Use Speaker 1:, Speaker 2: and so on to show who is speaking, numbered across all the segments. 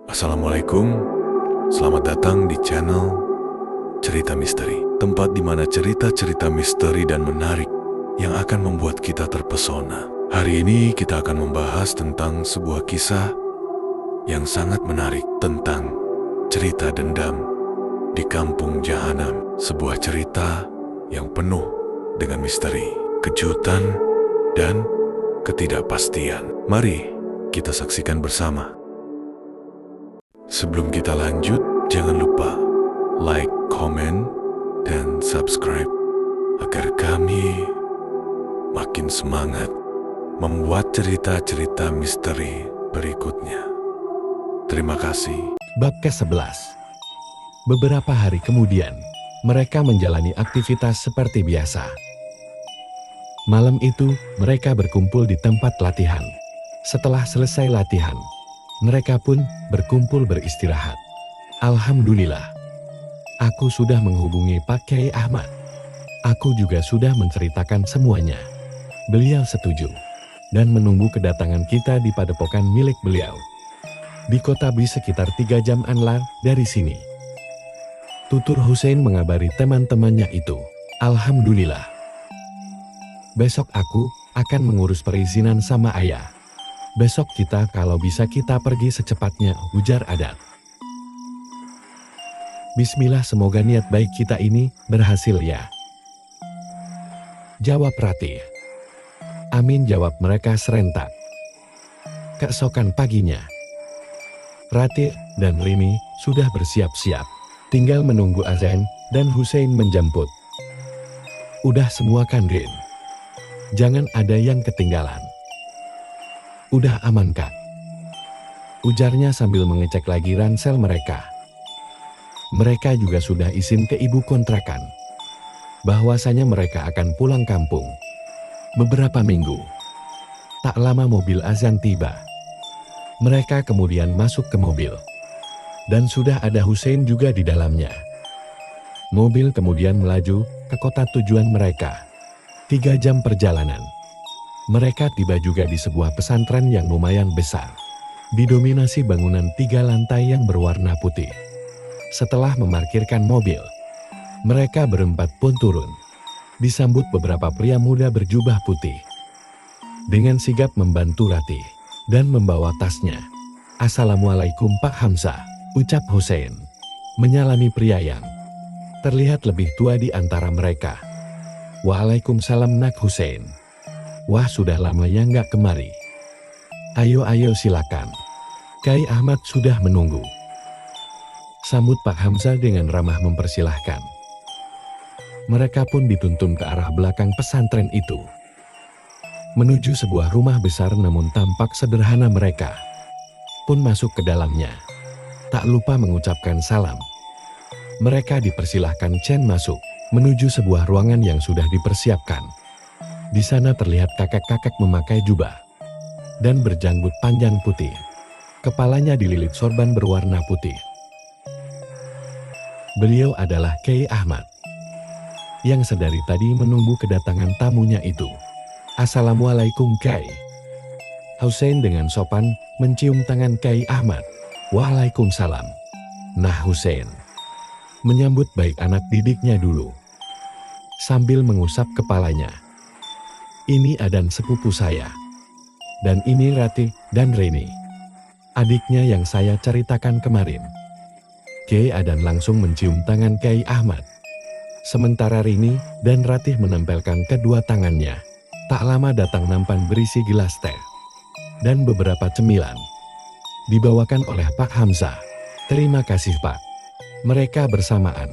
Speaker 1: Assalamualaikum, selamat datang di channel Cerita Misteri, tempat di mana cerita-cerita misteri dan menarik yang akan membuat kita terpesona. Hari ini kita akan membahas tentang sebuah kisah yang sangat menarik tentang cerita dendam di Kampung Jahanam. Sebuah cerita yang penuh dengan misteri, kejutan, dan ketidakpastian. Mari kita saksikan bersama. Sebelum kita lanjut, jangan lupa like, komen, dan subscribe agar kami makin semangat membuat cerita-cerita misteri berikutnya. Terima kasih.
Speaker 2: Bab ke-11. Beberapa hari kemudian, mereka menjalani aktivitas seperti biasa. Malam itu, mereka berkumpul di tempat latihan. Setelah selesai latihan, mereka pun berkumpul beristirahat. Alhamdulillah, aku sudah menghubungi Pak Kiai Ahmad. Aku juga sudah menceritakan semuanya. Beliau setuju dan menunggu kedatangan kita di padepokan milik beliau. Di kota Bi sekitar 3 jam anlar dari sini. Tutur Hussein mengabari teman-temannya itu. Alhamdulillah. Besok aku akan mengurus perizinan sama ayah. Besok kita kalau bisa kita pergi secepatnya, ujar Adat. Bismillah, semoga niat baik kita ini berhasil ya, jawab Ratih. Amin, jawab mereka serentak. Keesokan paginya, Ratih dan Rini sudah bersiap-siap. Tinggal menunggu azan dan Hussein menjemput. Udah semua kan, Rin? Jangan ada yang ketinggalan. Udah aman, Kak, ujarnya sambil mengecek lagi ransel mereka. Mereka juga sudah izin ke ibu kontrakan bahwasanya mereka akan pulang kampung beberapa minggu. Tak lama mobil azan tiba. Mereka kemudian masuk ke mobil dan sudah ada Hussein juga di dalamnya. Mobil kemudian melaju ke kota tujuan mereka. 3 jam perjalanan. Mereka tiba juga di sebuah pesantren yang lumayan besar, didominasi bangunan 3 lantai yang berwarna putih. Setelah memarkirkan mobil, mereka berempat pun turun, disambut beberapa pria muda berjubah putih. Dengan sigap membantu Ratih dan membawa tasnya. Assalamualaikum Pak Hamzah, ucap Hussein, menyalami pria yang terlihat lebih tua di antara mereka. Waalaikumsalam Nak Hussein. Wah, sudah lama ya nggak kemari. Ayo silakan. Kiai Ahmad sudah menunggu. Sambut Pak Hamzah dengan ramah mempersilahkan. Mereka pun dituntun ke arah belakang pesantren itu. Menuju sebuah rumah besar namun tampak sederhana, mereka pun masuk ke dalamnya. Tak lupa mengucapkan salam. Mereka dipersilahkan Chen masuk, menuju sebuah ruangan yang sudah dipersiapkan. Di sana terlihat kakek-kakek memakai jubah dan berjanggut panjang putih. Kepalanya dililit sorban berwarna putih. Beliau adalah Kiai Ahmad yang sedari tadi menunggu kedatangan tamunya itu. Assalamualaikum Kiai. Hussein dengan sopan mencium tangan Kiai Ahmad. Waalaikumsalam. Nah Hussein, menyambut baik anak didiknya dulu, sambil mengusap kepalanya. Ini Adan sepupu saya. Dan ini Ratih dan Rini, adiknya yang saya ceritakan kemarin. Kiai Adan langsung mencium tangan Kiai Ahmad. Sementara Rini dan Ratih menempelkan kedua tangannya. Tak lama datang nampan berisi gelas teh dan beberapa cemilan. Dibawakan oleh Pak Hamzah. Terima kasih Pak. Mereka bersamaan.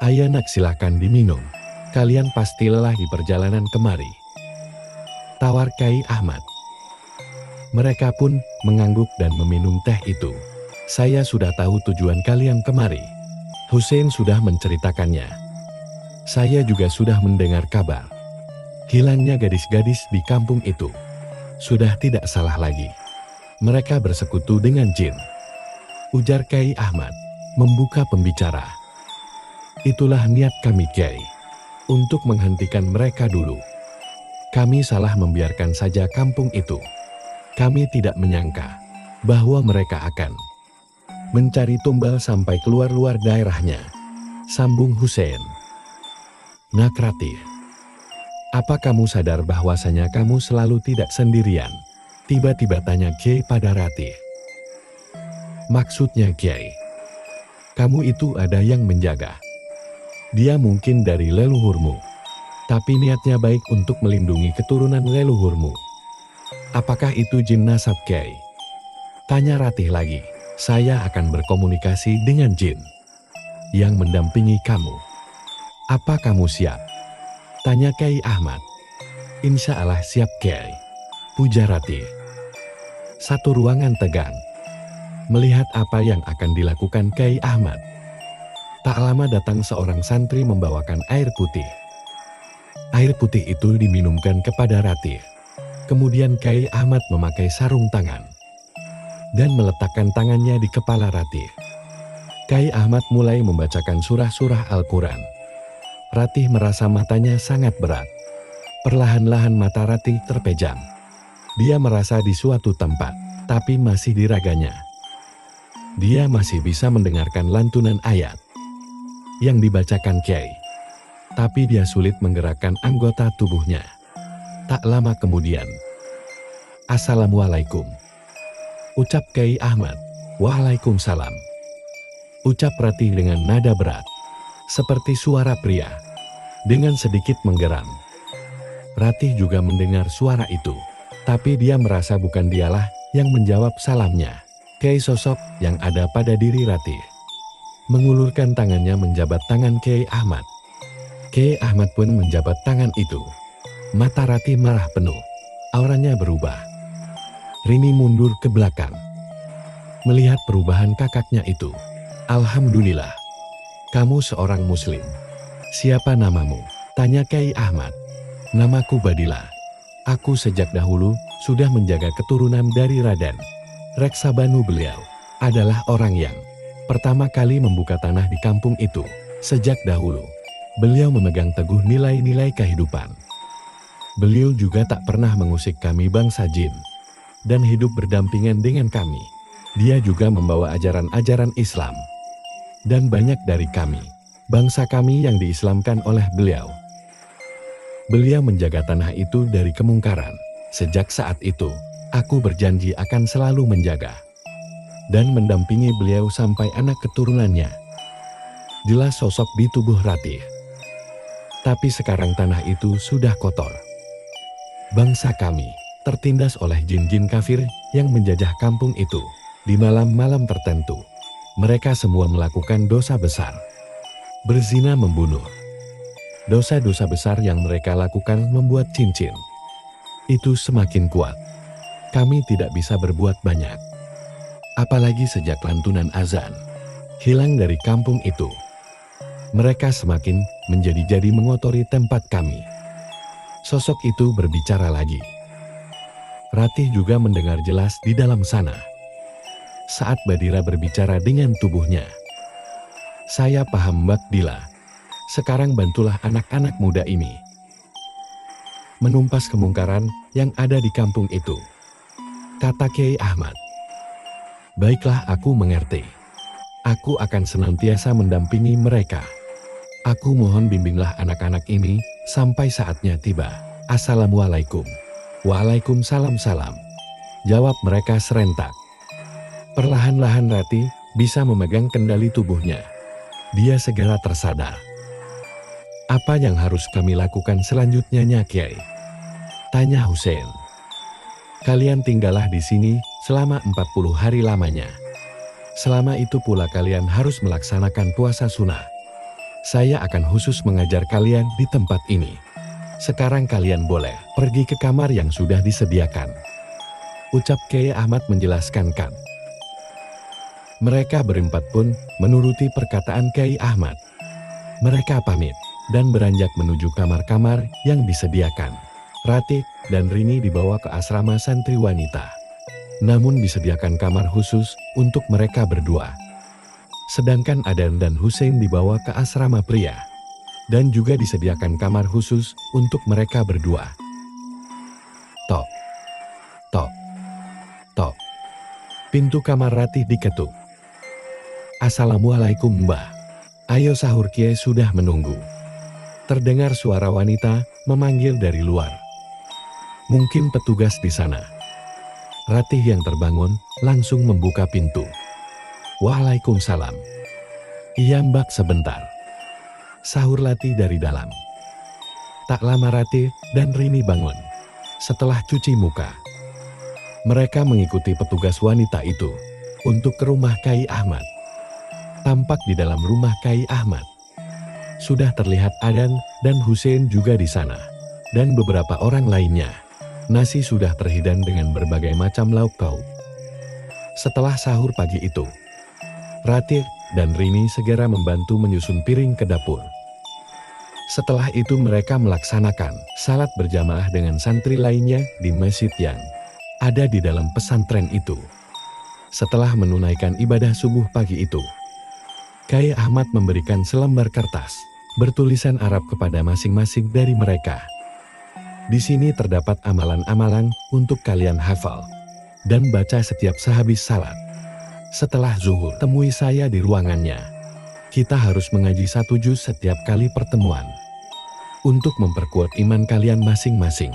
Speaker 2: Ayah nak, silakan diminum. Kalian pasti lelah di perjalanan kemari, tawar Kiai Ahmad. Mereka pun mengangguk dan meminum teh itu. Saya sudah tahu tujuan kalian kemari. Hussein sudah menceritakannya. Saya juga sudah mendengar kabar hilangnya gadis-gadis di kampung itu. Sudah tidak salah lagi, mereka bersekutu dengan jin, ujar Kiai Ahmad membuka pembicara. Itulah niat kami Kiai, untuk menghentikan mereka dulu. Kami salah membiarkan saja kampung itu. Kami tidak menyangka bahwa mereka akan mencari tumbal sampai keluar luar daerahnya, sambung Hussein. Nak Ratih, apa kamu sadar bahwasanya kamu selalu tidak sendirian? Tiba-tiba tanya Kiai pada Ratih. Maksudnya Kiai, kamu itu ada yang menjaga. Dia mungkin dari leluhurmu, tapi niatnya baik untuk melindungi keturunan leluhurmu. Apakah itu jin nasab Kiai? Tanya Ratih lagi. Saya akan berkomunikasi dengan jin yang mendampingi kamu. Apa kamu siap? Tanya Kiai Ahmad. Insya Allah siap Kiai, puja Ratih. Satu ruangan tegang. Melihat apa yang akan dilakukan Kiai Ahmad. Tak lama datang seorang santri membawakan air putih. Air putih itu diminumkan kepada Ratih. Kemudian Kiai Ahmad memakai sarung tangan dan meletakkan tangannya di kepala Ratih. Kiai Ahmad mulai membacakan surah-surah Al-Quran. Ratih merasa matanya sangat berat. Perlahan-lahan mata Ratih terpejam. Dia merasa di suatu tempat, tapi masih di raganya. Dia masih bisa mendengarkan lantunan ayat yang dibacakan Kiai. Tapi dia sulit menggerakkan anggota tubuhnya. Tak lama kemudian, Assalamualaikum, ucap Kiai Ahmad. Waalaikumsalam, ucap Ratih dengan nada berat, seperti suara pria, dengan sedikit menggeram. Ratih juga mendengar suara itu, tapi dia merasa bukan dialah yang menjawab salamnya. Kiai sosok yang ada pada diri Ratih mengulurkan tangannya menjabat tangan Kiai Ahmad. Kiai Ahmad pun menjabat tangan itu. Mata Ratih marah penuh, auranya berubah. Rini mundur ke belakang, melihat perubahan kakaknya itu. Alhamdulillah, kamu seorang muslim. Siapa namamu? Tanya Kiai Ahmad. Namaku Badila. Aku sejak dahulu sudah menjaga keturunan dari Raden Reksabanu. Beliau adalah orang yang pertama kali membuka tanah di kampung itu. Sejak dahulu, beliau memegang teguh nilai-nilai kehidupan. Beliau juga tak pernah mengusik kami bangsa jin dan hidup berdampingan dengan kami. Dia juga membawa ajaran-ajaran Islam. Dan banyak dari kami, bangsa kami yang diislamkan oleh beliau. Beliau menjaga tanah itu dari kemungkaran. Sejak saat itu, aku berjanji akan selalu menjaga dan mendampingi beliau sampai anak keturunannya. Jelas sosok di tubuh Ratih. Tapi sekarang tanah itu sudah kotor. Bangsa kami tertindas oleh jin-jin kafir yang menjajah kampung itu. Di malam-malam tertentu, mereka semua melakukan dosa besar. Berzina, membunuh. Dosa-dosa besar yang mereka lakukan membuat cincin itu semakin kuat. Kami tidak bisa berbuat banyak. Apalagi sejak lantunan azan hilang dari kampung itu, mereka semakin menjadi-jadi mengotori tempat kami. Sosok itu berbicara lagi. Ratih juga mendengar jelas di dalam sana. Saat Badira berbicara dengan tubuhnya. Saya paham Mbak Dila. Sekarang bantulah anak-anak muda ini menumpas kemungkaran yang ada di kampung itu, kata Kiai Ahmad. Baiklah, aku mengerti. Aku akan senantiasa mendampingi mereka. Aku mohon bimbinglah anak-anak ini sampai saatnya tiba. Assalamualaikum. Waalaikumsalam salam, jawab mereka serentak. Perlahan-lahan Ratih bisa memegang kendali tubuhnya. Dia segera tersadar. Apa yang harus kami lakukan selanjutnya, Nya Kiai? Tanya Hussein. Kalian tinggallah di sini selama 40 hari lamanya. Selama itu pula kalian harus melaksanakan puasa sunnah. Saya akan khusus mengajar kalian di tempat ini. Sekarang kalian boleh pergi ke kamar yang sudah disediakan, ucap Kiai Ahmad menjelaskan kan. Mereka berempat pun menuruti perkataan Kiai Ahmad. Mereka pamit dan beranjak menuju kamar-kamar yang disediakan. Ratih dan Rini dibawa ke asrama santri wanita. Namun disediakan kamar khusus untuk mereka berdua. Sedangkan Adan dan Hussein dibawa ke asrama pria. Dan juga disediakan kamar khusus untuk mereka berdua. Tok, tok, tok. Pintu kamar Ratih diketuk. "Assalamualaikum Mbah. Ayo sahur, Kiai sudah menunggu." Terdengar suara wanita memanggil dari luar. Mungkin petugas di sana. Ratih yang terbangun langsung membuka pintu. "Waalaikumsalam." "Iya Mbak, sebentar." Sahur Ratih dari dalam. Tak lama Ratih dan Rini bangun. Setelah cuci muka, mereka mengikuti petugas wanita itu untuk ke rumah Kai Ahmad. Tampak di dalam rumah Kai Ahmad sudah terlihat Adan dan Hussein juga di sana, dan beberapa orang lainnya. Nasi sudah terhidang dengan berbagai macam lauk pauk. Setelah sahur pagi itu, Ratih dan Rini segera membantu menyusun piring ke dapur. Setelah itu mereka melaksanakan salat berjamaah dengan santri lainnya di masjid yang ada di dalam pesantren itu. Setelah menunaikan ibadah subuh pagi itu, Kai Ahmad memberikan selembar kertas bertulisan Arab kepada masing-masing dari mereka. Di sini terdapat amalan-amalan untuk kalian hafal dan baca setiap sehabis salat. Setelah zuhur, temui saya di ruangannya. Kita harus mengaji 1 juz setiap kali pertemuan untuk memperkuat iman kalian masing-masing.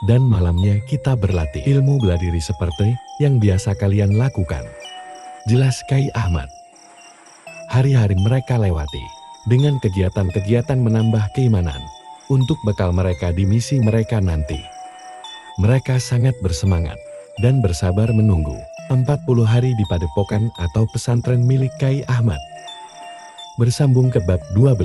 Speaker 2: Dan malamnya kita berlatih ilmu bela diri seperti yang biasa kalian lakukan. Jelas Kai Ahmad. Hari-hari mereka lewati dengan kegiatan-kegiatan menambah keimanan untuk bekal mereka di misi mereka nanti. Mereka sangat bersemangat dan bersabar menunggu 40 hari di padepokan atau pesantren milik Kai Ahmad. Bersambung ke bab 12.